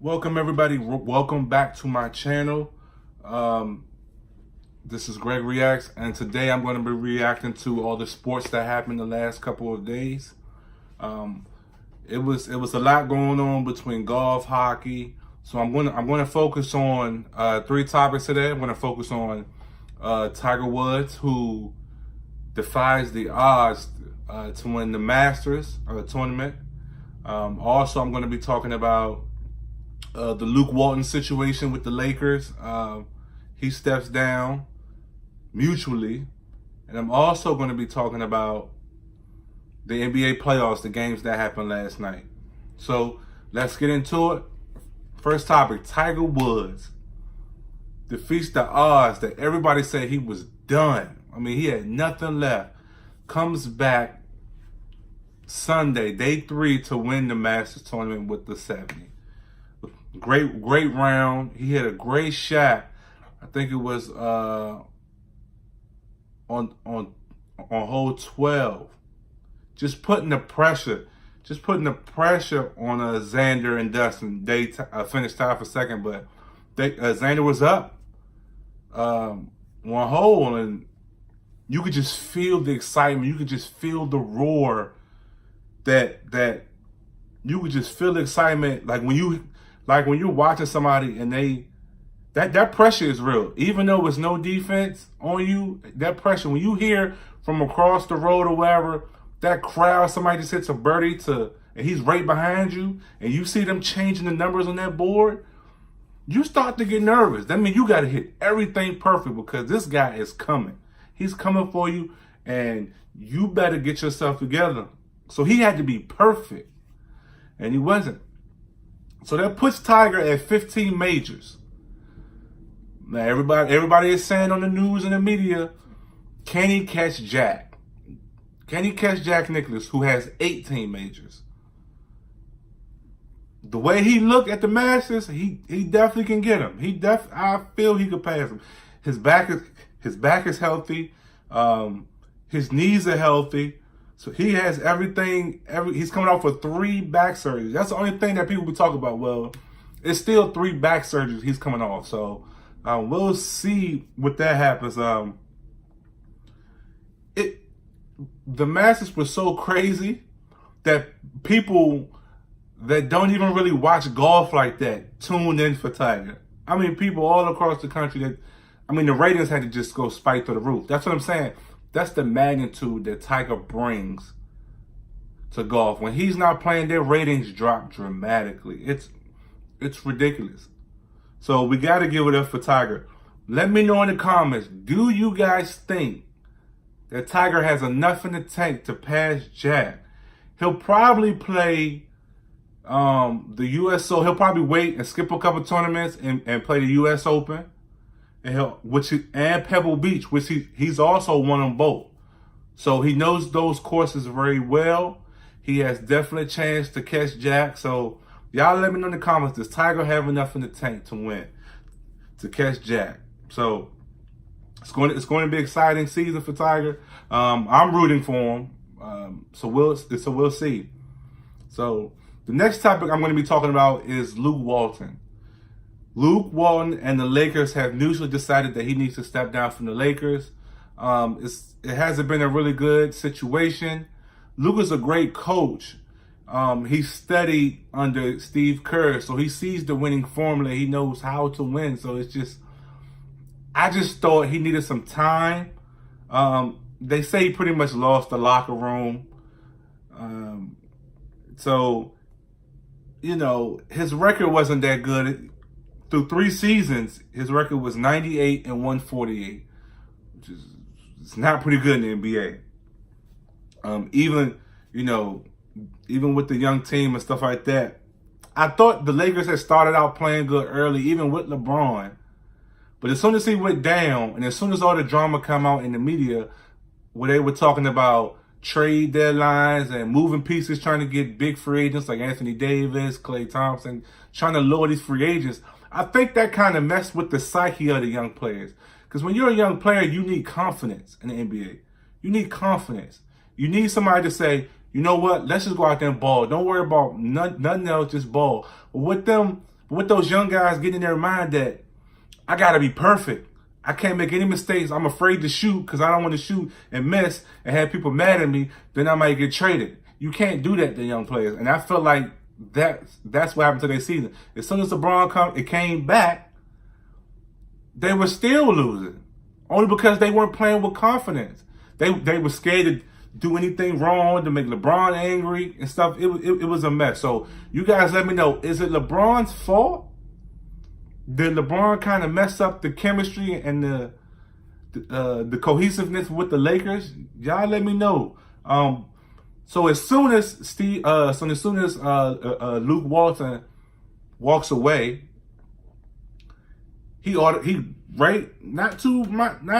Welcome everybody. Welcome back to my channel. This is Greg Reacts, and today I'm going to be reacting to all the sports that happened the last couple of days. It was a lot going on between golf, hockey. So I'm going to focus on three topics today. I'm going to focus on Tiger Woods, who defies the odds to win the Masters tournament. Also, I'm going to be talking about the Luke Walton situation with the Lakers. He steps down mutually. And I'm also going to be talking about the NBA playoffs, the games that happened last night. So let's get into it. First topic, Tiger Woods defeats the odds that everybody said he was done. I mean, he had nothing left. Comes back Sunday, day 3, to win the Masters tournament with the 70. Great round. He had a great shot. I think it was on hole 12. Just putting the pressure on Xander and Dustin. They finished tied for second, but Xander was up one hole, and you could just feel the excitement. You could just feel the roar. That you could just feel the excitement, like when you're watching somebody and that pressure is real. Even though it's no defense on you, that pressure, when you hear from across the road or wherever, that crowd, somebody just hits a birdie and he's right behind you, and you see them changing the numbers on that board, you start to get nervous. That means you got to hit everything perfect, because this guy is coming. He's coming for you, and you better get yourself together. So he had to be perfect, and he wasn't. So that puts Tiger at 15 majors. Now everybody is saying on the news and the media, can he catch Jack? Can he catch Jack Nicklaus, who has 18 majors? The way he looked at the Masters, he definitely can get him. I feel he could pass him. His back is healthy. His knees are healthy. So he has everything. He's coming off with 3 back surgeries. That's the only thing that people be talking about. Well, it's still 3 back surgeries he's coming off. So we'll see what that happens. The Masters was so crazy that people that don't even really watch golf like that tuned in for Tiger. I mean, people all across the country the ratings had to just go spike through the roof. That's what I'm saying. That's the magnitude that Tiger brings to golf. When he's not playing, their ratings drop dramatically. It's ridiculous. So we got to give it up for Tiger. Let me know in the comments, do you guys think that Tiger has enough in the tank to pass Jack? He'll probably play the US, so he'll probably wait and skip a couple tournaments and play the US Open. And Pebble Beach, which he's also won them both. So he knows those courses very well. He has definitely a chance to catch Jack. So y'all let me know in the comments, does Tiger have enough in the tank to win, to catch Jack? So it's going to be an exciting season for Tiger. I'm rooting for him. So we'll see. So the next topic I'm going to be talking about is Luke Walton. Luke Walton and the Lakers have mutually decided that he needs to step down from the Lakers. It hasn't been a really good situation. Luke is a great coach. He studied under Steve Kerr, so he sees the winning formula. He knows how to win. So I just thought he needed some time. They say he pretty much lost the locker room. So, his record wasn't that good. Through 3 seasons, his record was 98 and 148, which is it's not pretty good in the NBA. Even with the young team and stuff like that, I thought the Lakers had started out playing good early, even with LeBron. But as soon as he went down, and as soon as all the drama come out in the media, where they were talking about trade deadlines and moving pieces, trying to get big free agents like Anthony Davis, Klay Thompson, trying to lower these free agents, I think that kind of messed with the psyche of the young players. Because when you're a young player, you need confidence in the NBA. You need confidence. You need somebody to say, you know what, let's just go out there and ball. Don't worry about nothing else, just ball. But with them But with those young guys getting in their mind that I got to be perfect. I can't make any mistakes. I'm afraid to shoot because I don't want to shoot and miss and have people mad at me. Then I might get traded. You can't do that to young players. And I feel like that's what happened to their season. As soon as LeBron came back, they were still losing. Only because they weren't playing with confidence. They were scared to do anything wrong, to make LeBron angry and stuff. It was a mess. So you guys let me know, is it LeBron's fault? Did LeBron kind of mess up the chemistry and the cohesiveness with the Lakers? Y'all let me know. So as soon as Luke Walton walks away, not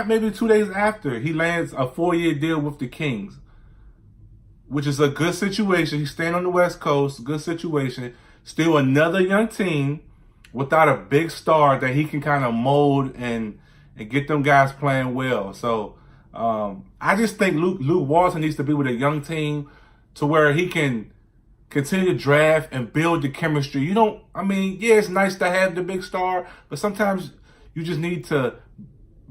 maybe 2 days after, he lands a 4-year deal with the Kings, which is a good situation. He's staying on the West Coast, good situation. Still another young team without a big star that he can kind of mold and get them guys playing well. So I just think Luke Walton needs to be with a young team to where he can continue to draft and build the chemistry. Yeah, it's nice to have the big star, but sometimes you just need to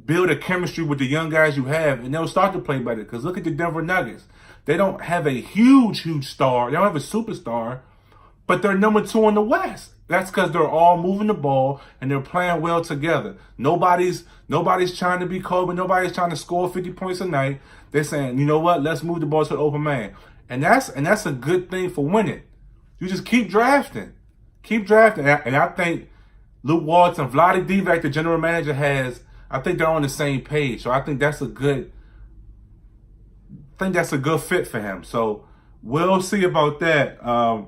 build a chemistry with the young guys you have, and they'll start to play better. Because look at the Denver Nuggets. They don't have a huge star. They don't have a superstar, but they're number 2 in the West. That's because they're all moving the ball and they're playing well together. Nobody's trying to be Kobe. Nobody's trying to score 50 points a night. They're saying, you know what? Let's move the ball to the open man. And that's a good thing for winning. You just keep drafting. And I think Luke Walton, Vlade Divac, the general manager, I think they're on the same page. So I think that's a good fit for him. So we'll see about that.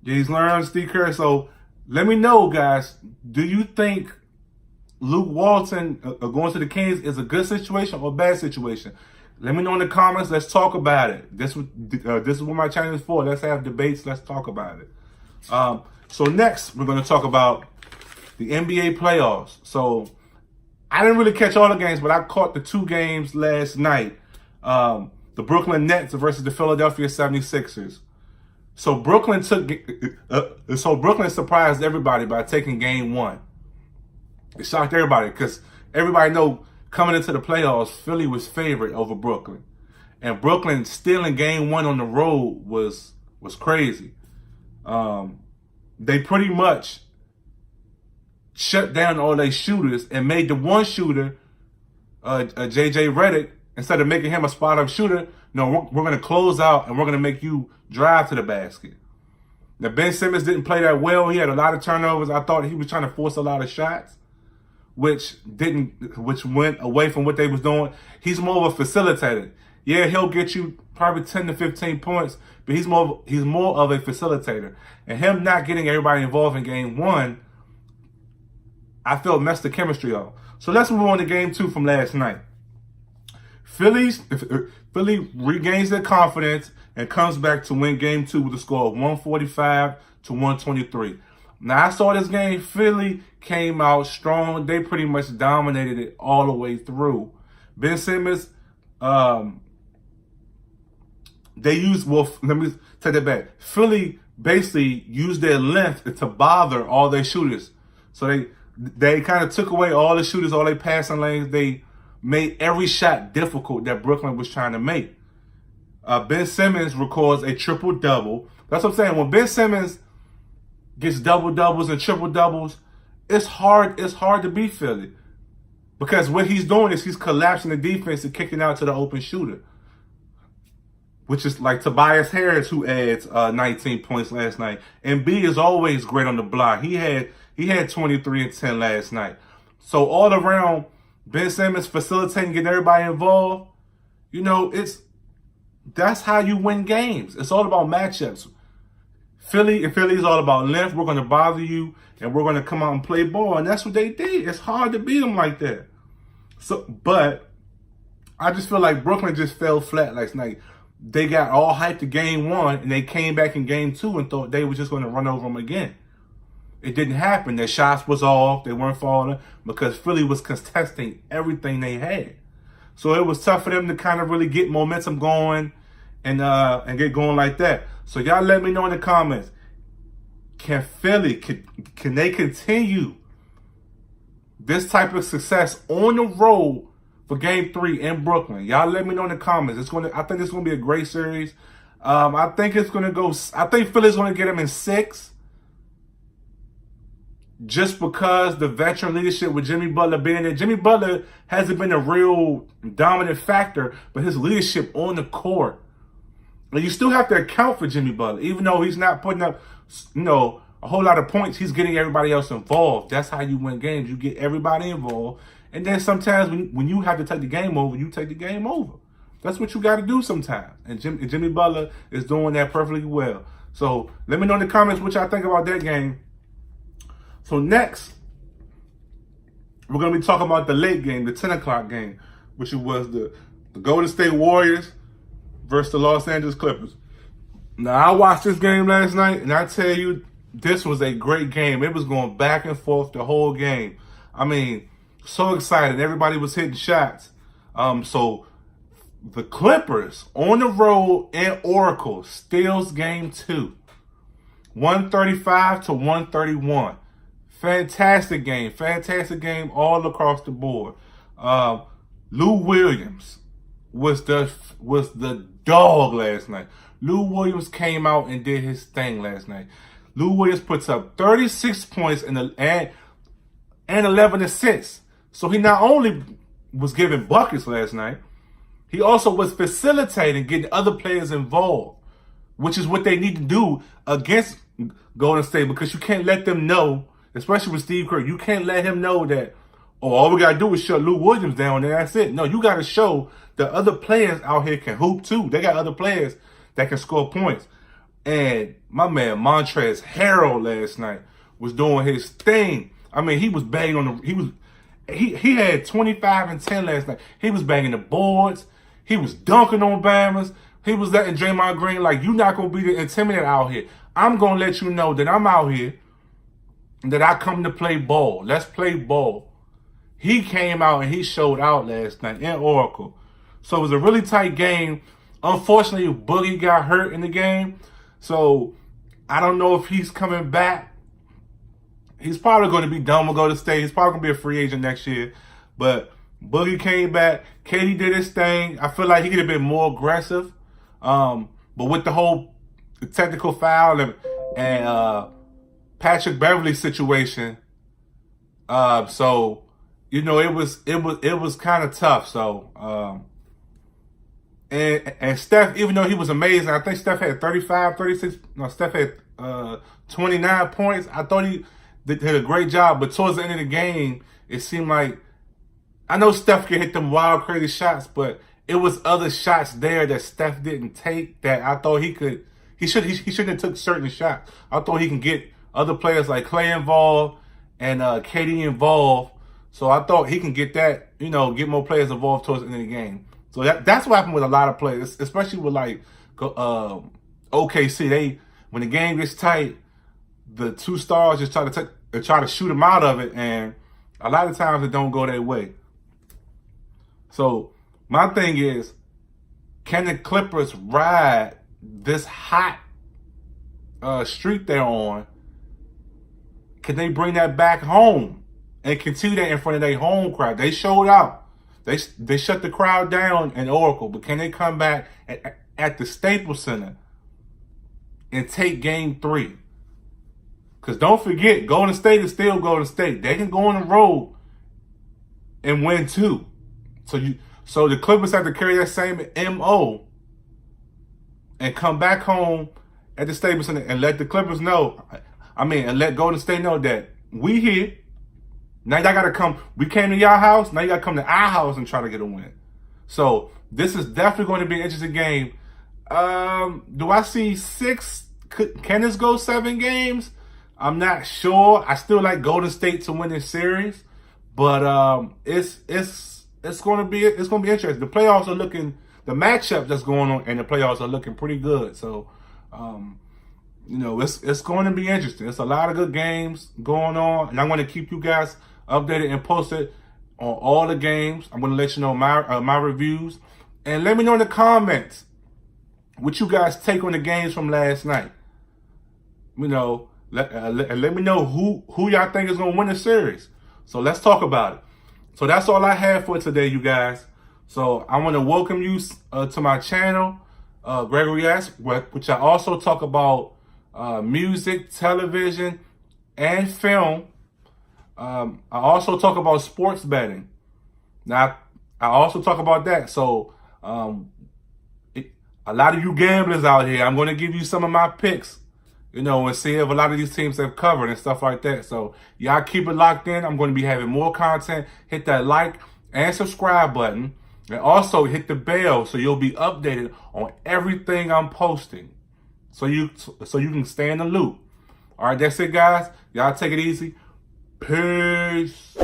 He's learned Steve Kerr. So let me know, guys. Do you think Luke Walton going to the Kings is a good situation or a bad situation? Let me know in the comments. Let's talk about it. This is what my channel is for. Let's have debates. Let's talk about it. So next, we're going to talk about the NBA playoffs. So I didn't really catch all the games, but I caught the 2 games last night. The Brooklyn Nets versus the Philadelphia 76ers. So Brooklyn surprised everybody by taking game 1. It shocked everybody because everybody know coming into the playoffs, Philly was favored over Brooklyn. And Brooklyn stealing game 1 on the road was crazy. They pretty much shut down all their shooters and made the one shooter, J.J. Redick, instead of making him a spot-up shooter, no, we're going to close out and we're going to make you drive to the basket. Now, Ben Simmons didn't play that well. He had a lot of turnovers. I thought he was trying to force a lot of shots, which went away from what they was doing. He's more of a facilitator. Yeah, he'll get you probably 10 to 15 points, but he's more of a facilitator. And him not getting everybody involved in game 1, I felt messed the chemistry up. So let's move on to game 2 from last night. Philly regains their confidence and comes back to win game 2 with a score of 145 to 123. Now, I saw this game. Philly came out strong. They pretty much dominated it all the way through. Ben Simmons, let me take that back. Philly basically used their length to bother all their shooters. So they kind of took away all the shooters, all their passing lanes. They made every shot difficult that Brooklyn was trying to make. Ben Simmons records a triple-double. That's what I'm saying. When Ben Simmons gets double-doubles and triple-doubles, it's hard to beat Philly. Because what he's doing is he's collapsing the defense and kicking out to the open shooter. Which is like Tobias Harris, who adds 19 points last night. And B is always great on the block. He had 23 and 10 last night. So all around, Ben Simmons facilitating, getting everybody involved. That's how you win games. It's all about matchups. Philly is all about length. We're going to bother you, and we're going to come out and play ball. And that's what they did. It's hard to beat them like that. But I just feel like Brooklyn just fell flat last night. They got all hyped to game 1, and they came back in game 2 and thought they were just going to run over them again. It didn't happen. Their shots was off. They weren't falling because Philly was contesting everything they had. So it was tough for them to kind of really get momentum going and get going like that. So y'all let me know in the comments. can Philly, can they continue this type of success on the road for Game 3 in Brooklyn? Y'all let me know in the comments. I think it's gonna be a great series. I think it's gonna go. I think Philly's gonna get them in 6, just because the veteran leadership with Jimmy Butler being there. Jimmy Butler hasn't been a real dominant factor, but his leadership on the court. And you still have to account for Jimmy Butler, even though he's not putting up, a whole lot of points. He's getting everybody else involved. That's how you win games. You get everybody involved. And then sometimes when you have to take the game over, you take the game over. That's what you got to do sometimes. And Jimmy Butler is doing that perfectly well. So let me know in the comments what y'all think about that game. So next, we're going to be talking about the late game, the 10 o'clock game, which was the Golden State Warriors versus the Los Angeles Clippers. Now, I watched this game last night, and I tell you, this was a great game. It was going back and forth the whole game. I mean, so excited. Everybody was hitting shots. So the Clippers on the road in Oracle steals Game 2, 135 to 131. Fantastic game all across the board. Lou Williams was the dog last night. Lou Williams came out and did his thing last night. Lou Williams puts up 36 points and 11 assists. So he not only was giving buckets last night, he also was facilitating, getting other players involved, which is what they need to do against Golden State, because you can't let them know, especially with Steve Kerr, you can't let him know that, all we got to do is shut Lou Williams down and that's it. No, you got to show the other players out here can hoop too. They got other players that can score points. And my man Montrezl Harrell last night was doing his thing. I mean, he was banging on he had 25 and 10 last night. He was banging the boards. He was dunking on Bammers. He was letting Draymond Green, like, you're not going to be the intimidator out here. I'm going to let you know that I'm out here, that I come to play ball. Let's play ball. He came out and he showed out last night in Oracle. So it was a really tight game. Unfortunately, Boogie got hurt in the game. So I don't know if he's coming back. He's probably going to be done with Golden State. He's probably going to be a free agent next year. But Boogie came back. KD did his thing. I feel like he could have been more aggressive. But with the whole technical foul and Patrick Beverley situation, so it was kind of tough. So and Steph, even though he was amazing, I think Steph had 35, 36. No, Steph had 29 points. I thought he did a great job, but towards the end of the game, it seemed like, I know Steph can hit them wild, crazy shots, but it was other shots there that Steph didn't take that I thought he could. He shouldn't have took certain shots. I thought he can get other players like Clay involved and KD involved. So I thought he can get that, get more players involved towards the end of the game. So that's what happened with a lot of players, especially with like OKC. When the game gets tight, the two stars just try to shoot them out of it, and a lot of times it don't go their way. So my thing is, can the Clippers ride this hot streak they're on? Can they bring that back home and continue that in front of their home crowd? They showed out. They shut the crowd down in Oracle, but can they come back at the Staples Center and take Game 3? Because don't forget, Golden State is still Golden State. They can go on the road and win too. So the Clippers have to carry that same MO and come back home at the Staples Center and let the Clippers know. And let Golden State know that we here. Now y'all got to come. We came to y'all house. Now you got to come to our house and try to get a win. So this is definitely going to be an interesting game. Do I see 6? Can this go 7 games? I'm not sure. I still like Golden State to win this series, but it's going to be interesting. The playoffs are looking. The matchup that's going on in the playoffs are looking pretty good. So it's going to be interesting. It's a lot of good games going on, and I'm going to keep you guys updated and posted on all the games. I'm going to let you know my reviews, and let me know in the comments what you guys take on the games from last night. Let me know who y'all think is gonna win the series. So let's talk about it. So that's all I have for today, you guys. So I want to welcome you to my channel, Gregory S, which I also talk about music, television, and film. I also talk about sports betting. Now, I also talk about that. So a lot of you gamblers out here, I'm going to give you some of my picks, and see if a lot of these teams have covered and stuff like that. So y'all keep it locked in. I'm going to be having more content. Hit that like and subscribe button. And also hit the bell so you'll be updated on everything I'm posting. So you can stay in the loop. All right, that's it, guys. Y'all take it easy. Peace.